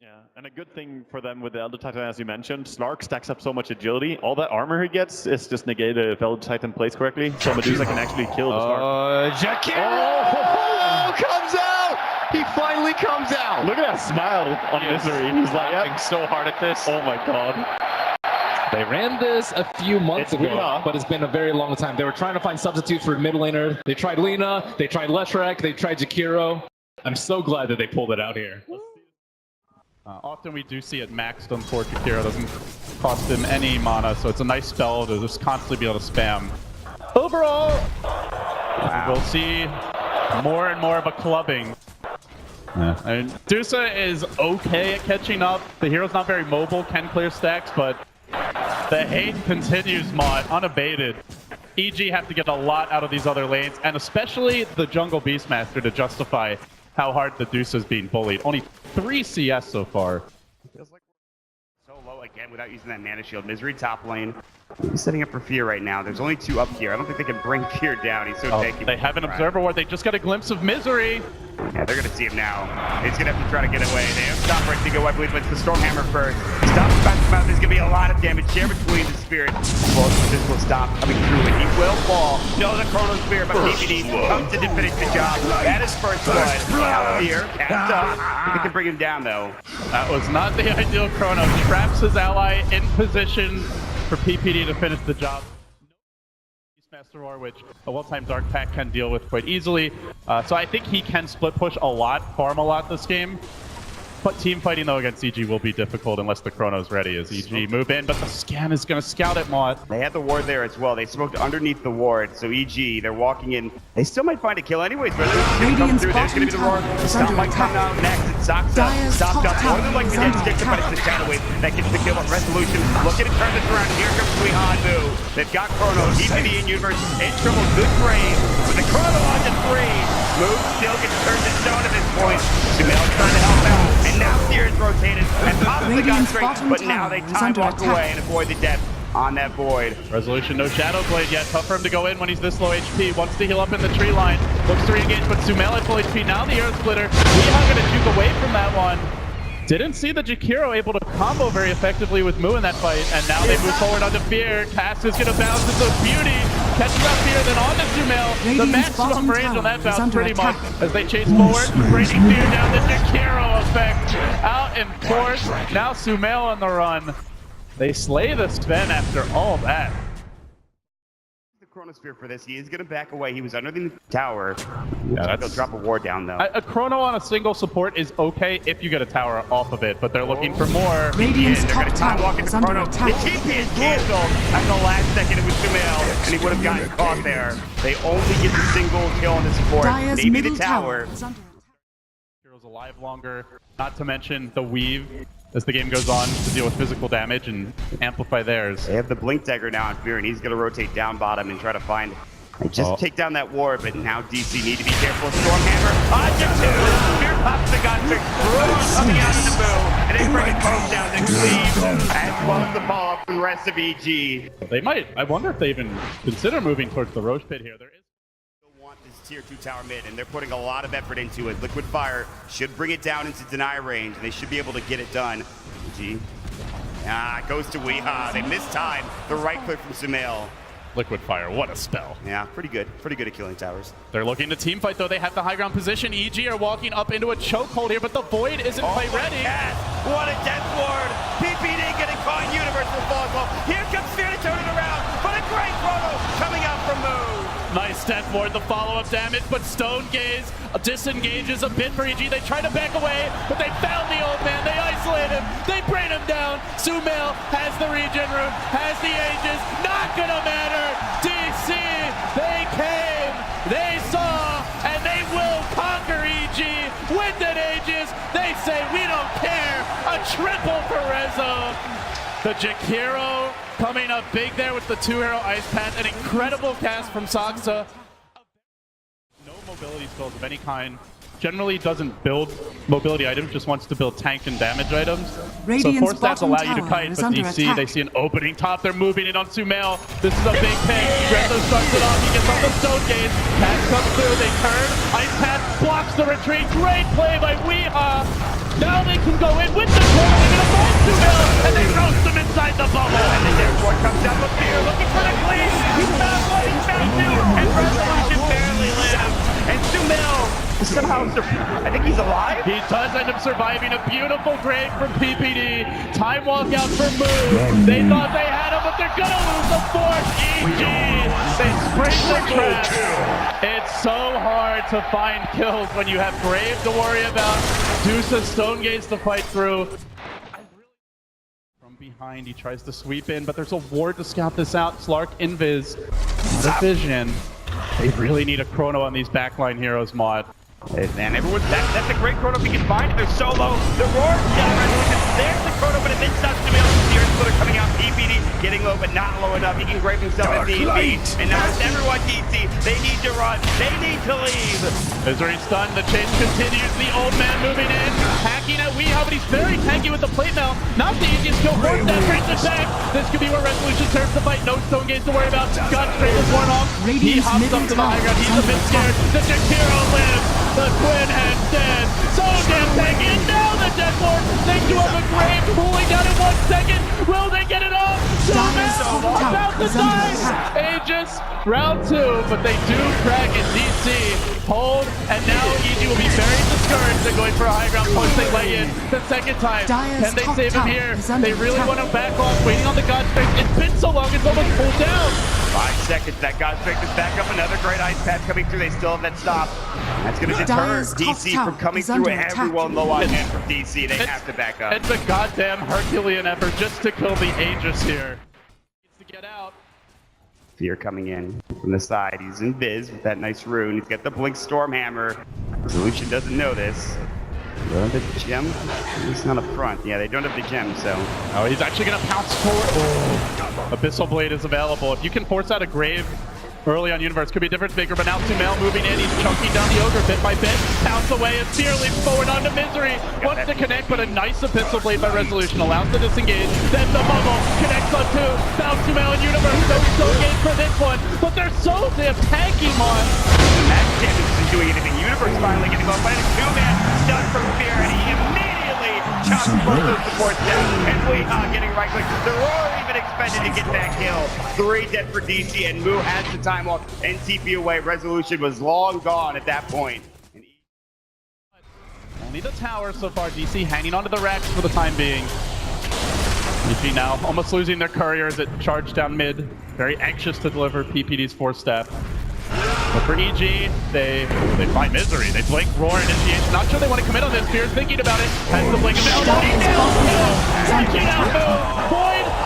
Yeah, and a good thing for them with the Elder Titan, as you mentioned, Slark stacks up so much agility. All that armor he gets is just negated if Elder Titan plays correctly, so Medusa can actually kill the Slark. Jakiro comes out! He finally comes out! Look at that smile on Misery. He's like, laughing so hard at this. Oh my god. They ran this a few months ago, Lina, but it's been a very long time. They were trying to find substitutes for mid laner. They tried Lina, they tried Leshrac, they tried Jakiro. I'm so glad that they pulled it out here. Often we do see it maxed on for Jakiro. Doesn't cost him any mana, so it's a nice spell to just constantly be able to spam. Overall, we'll see more and more of a clubbing. Yeah. I mean, Dusa is okay at catching up. The hero's not very mobile, can clear stacks, but the hate continues, Maut, unabated. EG have to get a lot out of these other lanes, and especially the jungle Beastmaster to justify how hard the Dusa is being bullied. Only 3 CS so far. Feels like we're so low again without using that mana shield. Misery top lane. He's setting up for Fear right now. There's only 2 up here. I don't think they can bring Fear down. He's so tanky. They have an Observer Ward. They just got a glimpse of Misery. Yeah, they're going to see him now. He's going to have to try to get away. They have stop right to go, I believe, but it's the Stormhammer first. Stop fast mouth. There's going to be a lot of damage share between the Spirit. Well, this will stop coming through, and he will fall. No, the Chrono Spear, but PPD comes in to finish the job. That is first blood. Out here, cast up. They can bring him down, though. That was not the ideal Chrono. Traps his ally in position for PPD to finish the job. Beastmaster War, which a well-timed Dark Pack can deal with quite easily. So I think he can split push a lot, farm a lot this game. But team fighting, though, against EG will be difficult unless the Chrono's ready as EG move in. But the scan is going to scout at Maut. They had the ward there as well. They smoked underneath the ward. So EG, they're walking in. They still might find a kill anyways. But they're come through. There's going to be the roar. Stop might come out next. It's Soxa. Stopped up. More than likely dead stick, but it's the Shadow Wave that gets the kill on Resolution. Looking to turn this around. Here comes Suihanmu. They've got Chrono. EPD in Universe. In trouble. Good grade. With the Chrono on to 3. Move still gets turned to stone at this point. Sumail trying to help out. And now Seer is rotated and possibly got straight, but now they time walk away and avoid the death on that Void. Resolution, no Shadow Blade yet. Tough for him to go in when he's this low HP. Wants to heal up in the tree line. Looks to re-engage, but Sumail at full HP. Now the Earth Splitter. Weeha gonna juke away from that one. Didn't see the Jakiro able to combo very effectively with Mu in that fight, and now they move forward onto Fear. Cass is gonna bounce into Beauty. Catching up Fear, then on to Sumail. The maximum range on that bounce pretty much as they chase forward. Raining Fear down, the Jakiro effect out in force. Now Sumail on the run. They slay the Sven after all that. The Chronosphere for this, he is going to back away. He was under the tower. Yeah, they'll drop a ward down though. A Chrono on a single support is okay if you get a tower off of it, but they're looking for more. Radiant's they're going to time walk into Chrono. The TP is canceled at the last second. It was Sumail, and he would have gotten caught there. They only get the single kill on the support. Maybe the tower. Heroes alive longer, not to mention the weave as the game goes on to deal with physical damage and amplify theirs. They have the Blink Dagger now on Fear, and he's going to rotate down bottom and try to find... Just take down that ward, but now DC need to be careful. Stormhammer on to 2. Fear pops the gunfish. Roar coming out of the boom, and they bring it both down to Cleave, as well as the ball from the rest of EG. They might. I wonder if they even consider moving towards the Roche pit here. There is This tier 2 tower mid, and they're putting a lot of effort into it. Liquid Fire should bring it down into deny range, and they should be able to get it done. It goes to Weeha. They missed time. The right click from Sumail. Liquid Fire, what a spell. Yeah, pretty good at killing towers. They're looking to team fight, though. They have the high ground position. EG are walking up into a chokehold here, but the Void isn't quite ready. Yes. What a death ward. PPD getting caught in Universe will fall as well. Here comes Fear to turn it around, but a great Chrono coming out from Mu. Nice death ward, the follow-up damage, but Stone Gaze disengages a bit for EG. They try to back away, but they found the old man. They isolate him. They bring him down. Sumail has the regen room, has the Aegis. Not gonna matter. DC, they came, they saw, and they will conquer EG. Winded Aegis, they say we don't care. A triple for Rezo. The Jakiro coming up big there with the 2-hero Ice Path. An incredible cast from Soxa. No mobility skills of any kind. Generally doesn't build mobility items, just wants to build tank and damage items. So force stats allow you to kite, but DC, they see an opening top. They're moving it on Sumail. This is a big pick. Rezo starts it off. He gets on the Stone Gate. Pass comes through. They turn. Ice Path blocks the retreat. Great play by Weeha. Now they can go in with the traps him inside the bubble. And then Airport comes down with Fear, looking for the clean. He's found one, he's found two, and Resolution barely lives. And Sumail somehow, I think he's alive. He does end up surviving a beautiful grave from PPD. Time walk out for Moo. They thought they had him, but they're gonna lose the fourth. EG, they spring the trap. It's so hard to find kills when you have Grave to worry about, Deuce's Stone Gaze to fight through. From behind, he tries to sweep in, but there's a ward to scout this out. Slark, Invis, the vision. They really need a chrono on these backline heroes, Maut. And everyone's that's a great chrono if he can find it. They're so low. The roar, there's the chrono, but it misses out to the Earth Splitter coming out. PPD getting low, but not low enough. He can grab himself in DP. And now it's everyone DC. They need to run. They need to leave. Misery stunned. The chase continues. The old man moving in, hacking at Weehaw, but he's very tanky with the plate mail. Not the easiest kill for that brings it back. This could be where Resolution turns the fight. No Stone Gaze to worry about. Got straight with one off. He hops up to the high ground. He's a bit scared. The Jakiro lives. The Twin Head's dead. So damn tanky. And now the Death Lord. They do have a Grave cooling down in 1 second. Will they get it off? About to die. Aegis, round 2, but they do crack it. DC hold, and now EG will be very discouraged. They're going for a high ground push. They lay in the second time. Can they save him here? They really want to back off, waiting on the God Strike. It's been so long, it's almost pulled down. 5 seconds. That God Strike is back up. Another great ice path coming through. They still have that stop. That's going to deter DC from coming through. Everyone low on hand from DC. They have to back up. It's a goddamn Herculean effort just to kill the Aegis here. Needs to get out. Fear coming in from the side. He's in Biz with that nice rune. He's got the Blink Storm Hammer. Resolution doesn't know this. The gem? He's not up front. Yeah, they don't have the gem, so. Oh, he's actually going to pounce forward. Oh. Abyssal Blade is available. If you can force out a Grave early on Universe, could be a difference maker, but now Sumail moving in. He's chunking down the Ogre bit by bit. Pounce away, and Fear leaps forward onto Misery. Wants to connect, but a nice Abyssal Blade by Resolution allows the disengage. Then the bubble connects on 2. Now Sumail in Universe. No Stone for this one, but they're so damn tanky, Mon. Max damage isn't doing anything. Universe finally getting off by a 2-man stun from Fear, and he immediately chops both those supports down. And Weehaw getting right click. The Roar even expected to get that kill. 3 dead for DC, and Moo has the time off and TP away. Resolution was long gone at that point. Only the tower so far. DC hanging onto the racks for the time being. EG now almost losing their courier as it charged down mid. Very anxious to deliver PPD's 4-step. But for EG, they find Misery. They blink, roar, initiation. Not sure they want to commit on this. Fear's thinking about it. Has the blink. Void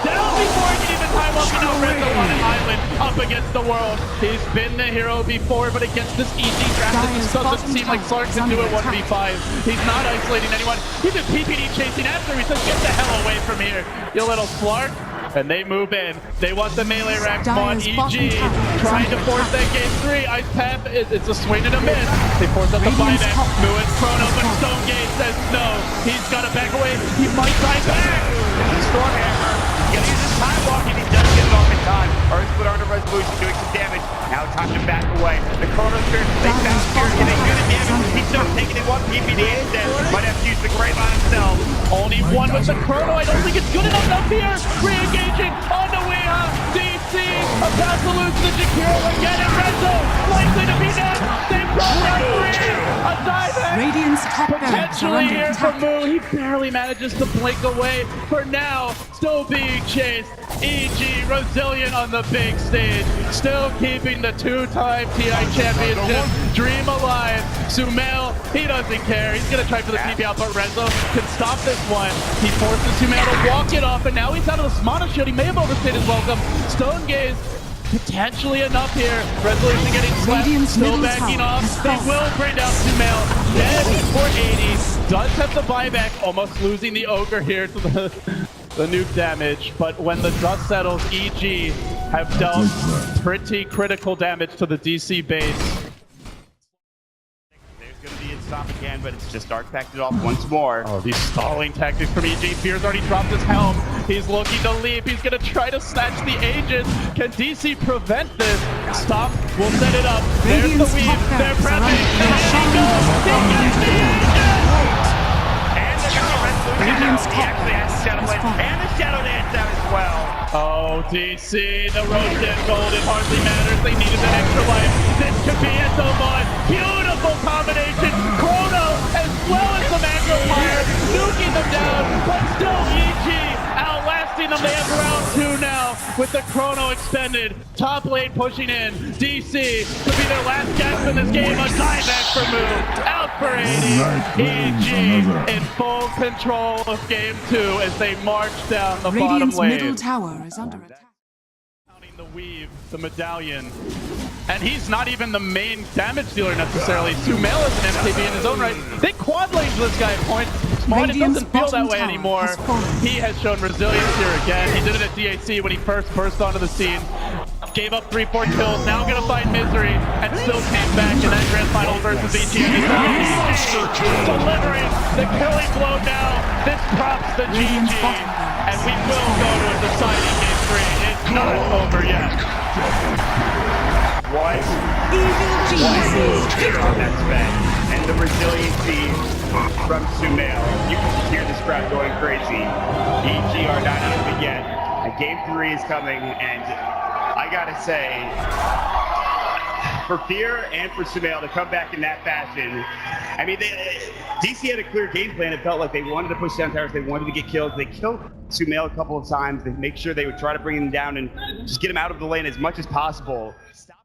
down before he can even time up. Now Renzo on an island up against the world. He's been the hero before, but against this EG draft, it just doesn't seem like Slark can do it 1v5. He's not isolating anyone. Even PPD chasing after. He says, get the hell away from here, you little Slark. And they move in. They want the melee racks on EG. Trying to force that game 3. Ice Path, it's a swing and a miss. They force out the buyback. Moo and Chrono, but Stone Gate says no. He's got to back away. He might die back. It's a Storm Hammer. He's going to use his time walk, and he does get it off in time. Earth Split under Resolution doing some damage. Now time to back away. The Chrono Spirit, they found Fear getting good at damage. He's still taking it 1 PPD is dead. Might have to use the Great Line himself. Only 1 with the Chrono. I don't think it's good enough. Now Fear re-engaging onto Weehaw. DC about to lose the Jakiro again, and Renzo likely to be dead. They brought down 3. A dive Radiant's top potentially here from Moo. He barely manages to blink away. For now, still being chased. EG resilient on the big stage. Still keeping the 2-time TI championship dream alive. Sumail, he doesn't care. He's going to try for the TP out, but Renzo can stop this one. He forces Sumail to walk it off, and now he's out of the Mana Shield. He may have overstayed his welcome. Stone Gaze, potentially enough here. Resolution getting slapped, still backing off. They will bring down Sumail. Dead for 80. Does have the buyback, almost losing the Ogre here to the nuke damage. But when the dust settles, EG have dealt pretty critical damage to the DC base. Going to be a stop again, but it's just Dark Packed it off once more. Oh, these stalling tactics from EG. Fear's already dropped his helm. He's looking to leap. He's going to try to snatch the Aegis. Can DC prevent this? Stop. We'll set it up. There's the weave. They're prepping. There he goes. He gets the Aegis! And they're going to He actually has the Shadow Blade and the Shadow Dance out as well. Oh, DC, the roasted gold, it hardly matters. They needed that extra life. This could be it, though, Maut. Beautiful combination. Chrono, as well as the Macro Fire, nuking them down, but still EG outlasting them. They have round 2 now with the Chrono expended. Top lane pushing in. DC could be their last gasp in this game. A dieback for Move. Out for 80. EG in full control of game 2 as they march down the bottom Radiant's lane. middle tower is under attack. Counting the weave, the medallion. And he's not even the main damage dealer necessarily. Sumail is an MKB in his own right. They quad lane this guy at points. Maut, it doesn't feel that way anymore. He has shown resilience here again. He did it at DAC when he first burst onto the scene. Gave up 3-4 kills, now gonna find Misery, and still came back in that grand final versus EG. Delivering the killing blow now. This props the GG. And we will go to a deciding game 3. It's not over yet. What on that spec, and the resiliency from Sumail. You can hear this crowd going crazy. EG are not out of it yet. And game 3 is coming, and I gotta say, for Fear and for Sumail to come back in that fashion, I mean, DC had a clear game plan. It felt like they wanted to push down towers, they wanted to get killed. They killed Sumail a couple of times. They make sure they would try to bring him down and just get him out of the lane as much as possible. Stop